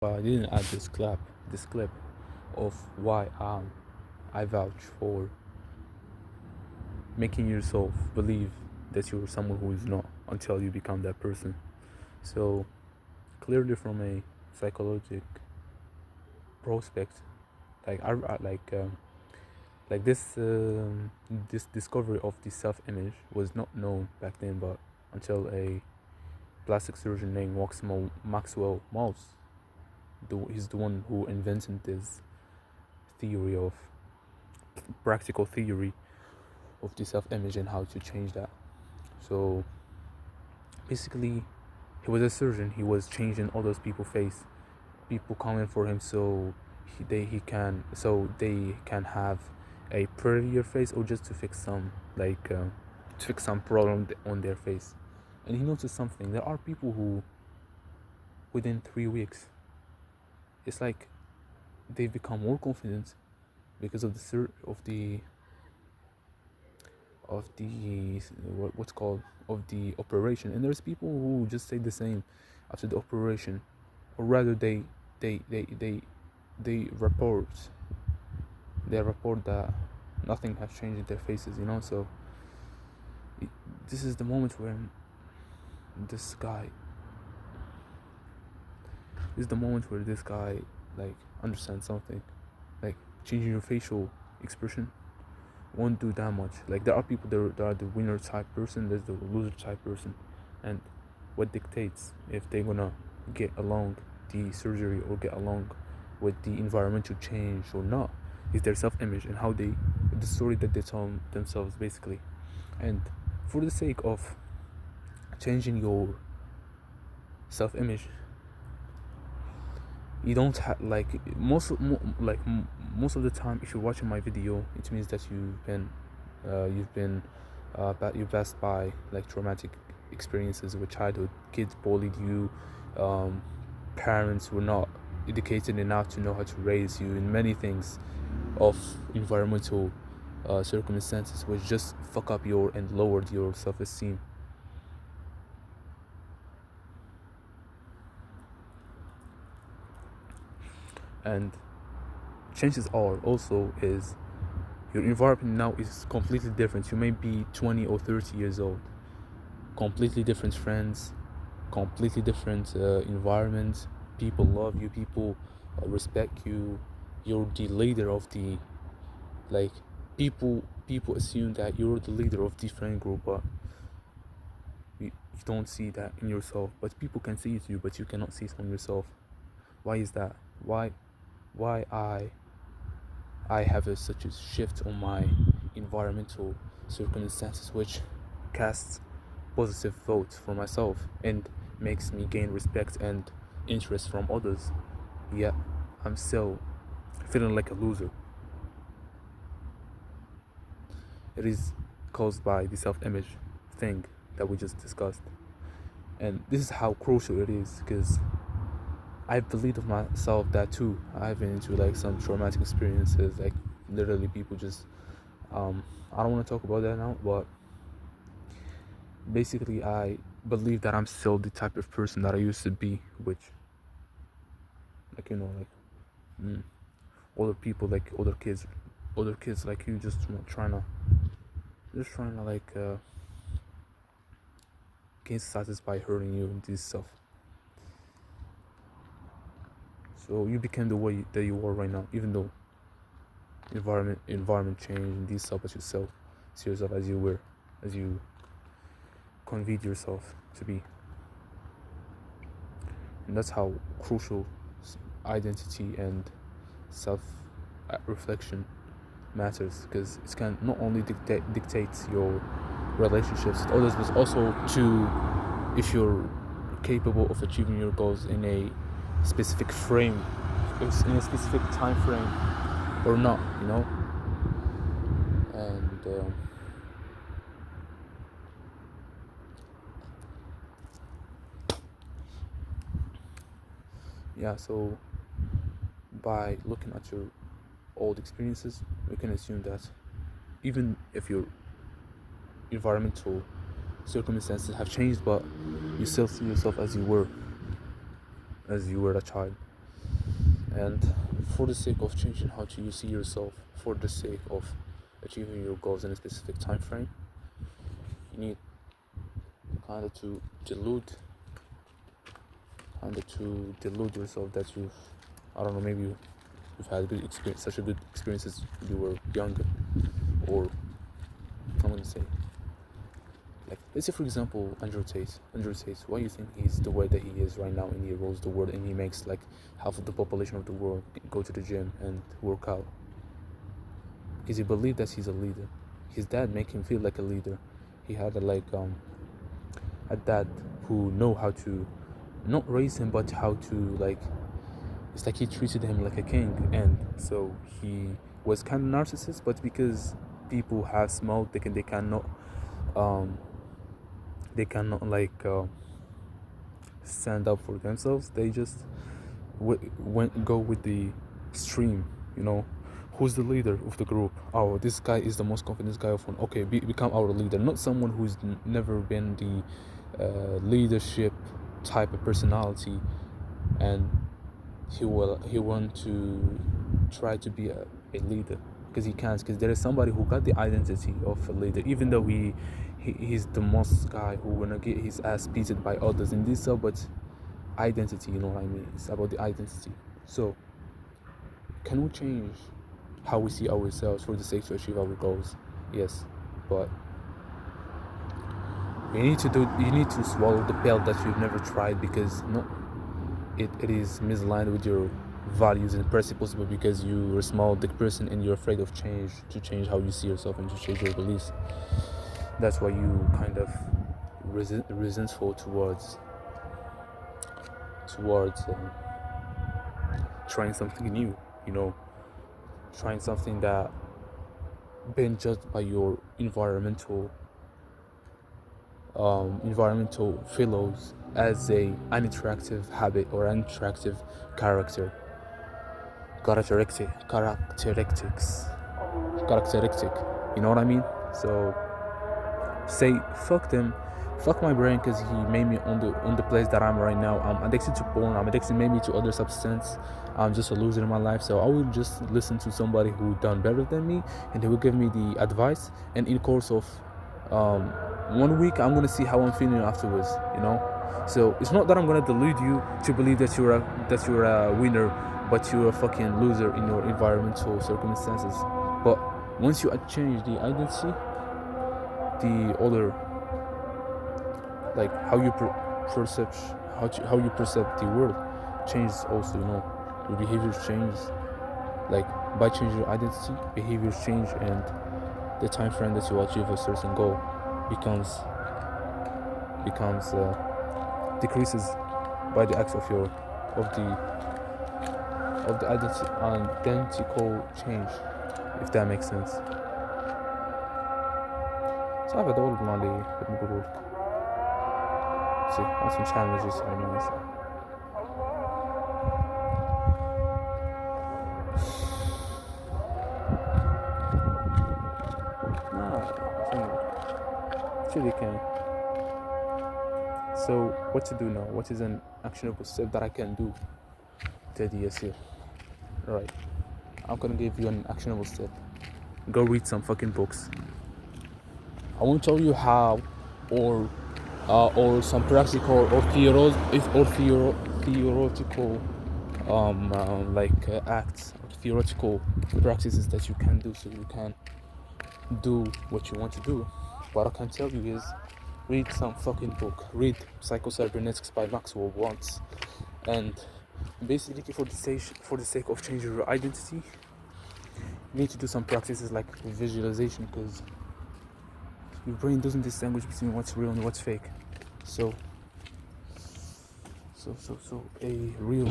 But I didn't add this clip of why I vouch for making yourself believe that you're someone who is not until you become that person. So clearly, from a psychological prospect, like like this discovery of the self-image was not known back then, but until a plastic surgeon named Maxwell Maltz. He's the one who invented this theory of practical theory of the self-image and how to change that. So basically, he was a surgeon. He was changing all those people's face, people coming for him, so they can have a prettier face, or just to fix some to fix some problem on their face. And he noticed something. There are people who within 3 weeks, it's like they've become more confident because of the what's called of the operation. And there's people who just say the same after the operation, or rather they they they they report they report that nothing has changed in their faces. So this is the moment when this guy this is the moment where this guy like understands something, like changing your facial expression won't do that much. Like there are people that are the winner type person, there's the loser type person, and what dictates if they're gonna get along the surgery or get along with the environmental change or not is their self-image and how they the story that they tell themselves basically. And for the sake of changing your self-image, you don't have like most of the time, if you're watching my video, it means that you passed by like traumatic experiences with childhood. Kids bullied you, parents were not educated enough to know how to raise you, in many things of environmental circumstances which just fuck up your and lowered your self-esteem. And chances are also is your environment now is completely different. You may be 20 or 30 years old, completely different friends, completely different environment. People love you, people respect you. You're the leader of the like people assume that you're the leader of the friend group, but you don't see that in yourself. But people can see it in you, but you cannot see it on yourself. Why is that? Why I have such a shift on my environmental circumstances, which casts positive votes for myself and makes me gain respect and interest from others. Yet I'm still feeling like a loser. It is caused by the self-image thing that we just discussed. And this is how crucial it is, because I believed of myself that too. I've been into like some traumatic experiences, like literally people just I don't want to talk about that now, but basically I believe that I'm still the type of person that I used to be, which like mm, other people, like other kids like you, just trying to gain status by hurting you and this stuff. So you became the way that you are right now, even though environment change and these stuff, but you still see yourself as you were, as you conveyed yourself to be. And that's how crucial identity and self reflection matters, because it can not only dictate your relationships with others, but also to if you're capable of achieving your goals in a specific frame, in a specific time frame or not. And yeah, so by looking at your old experiences, we can assume that even if your environmental circumstances have changed, but you still see yourself as you were a child. And for the sake of changing how you see yourself, for the sake of achieving your goals in a specific time frame, you need kind of to delude yourself that you've, I don't know, maybe you've had good experience, such a good experiences when you were younger, or I'm gonna say, like, let's say for example Andrew Tate. Why do you think he's the way that he is right now, and he rules the world, and he makes like half of the population of the world go to the gym and work out? Because he believed that he's a leader. His dad made him feel like a leader. He had a dad who know how to not raise him, but how to, like, it's like he treated him like a king. And so he was kind of narcissist, but because people have small, they cannot like stand up for themselves. They just go with the stream, you know. Who's the leader of the group? Oh, this guy is the most confident guy of one. Okay, become our leader. Not someone who's never been the leadership type of personality, and he want to try to be a leader because he can't. Because there is somebody who got the identity of a leader, even though he's the most guy who wanna get his ass beaten by others in this cell, but identity, you know what I mean? It's about the identity. So can we change how we see ourselves for the sake to achieve our goals? Yes, but you need to swallow the pill that you've never tried, because no, it is misaligned with your values and principles, but because you're a small dick person and you're afraid of change how you see yourself and to change your beliefs. That's why you kind of resentful towards trying something new, you know, trying something that been judged by your environmental fellows as a unattractive habit or unattractive characteristic, you know what I mean? So say fuck them, fuck my brain, because he made me on the place that I'm right now. I'm addicted to porn, I'm addicted maybe to other substance. I'm just a loser in my life, so I will just listen to somebody who done better than me, and they will give me the advice, and in course of 1 week I'm gonna see how I'm feeling afterwards, you know. So it's not that I'm gonna delude you to believe that you're a winner, but you're a fucking loser in your environmental circumstances. But once you change the identity, the other, like how you perceive how you perceive the world changes also, you know. Your behaviors change, like by changing your identity, behaviors change, and the time frame that you achieve a certain goal becomes decreases by the acts of the identical change, if that makes sense. صعب ادور بالمالي بنقول لك. See, what's some challenges I know. Actually can. So what to do now? What is an actionable step that I can do? Teddy, yes, here. Alright. I'm gonna give you an actionable step. Go read some fucking books. I won't tell you how, or some practical or theoretical acts or theoretical practices that you can do so you can do what you want to do. What I can tell you is read some fucking book. Read Psycho-Cybernetics by Maxwell once, and basically for the sake of changing your identity, you need to do some practices like visualization, because your brain doesn't distinguish between what's real and what's fake. So a real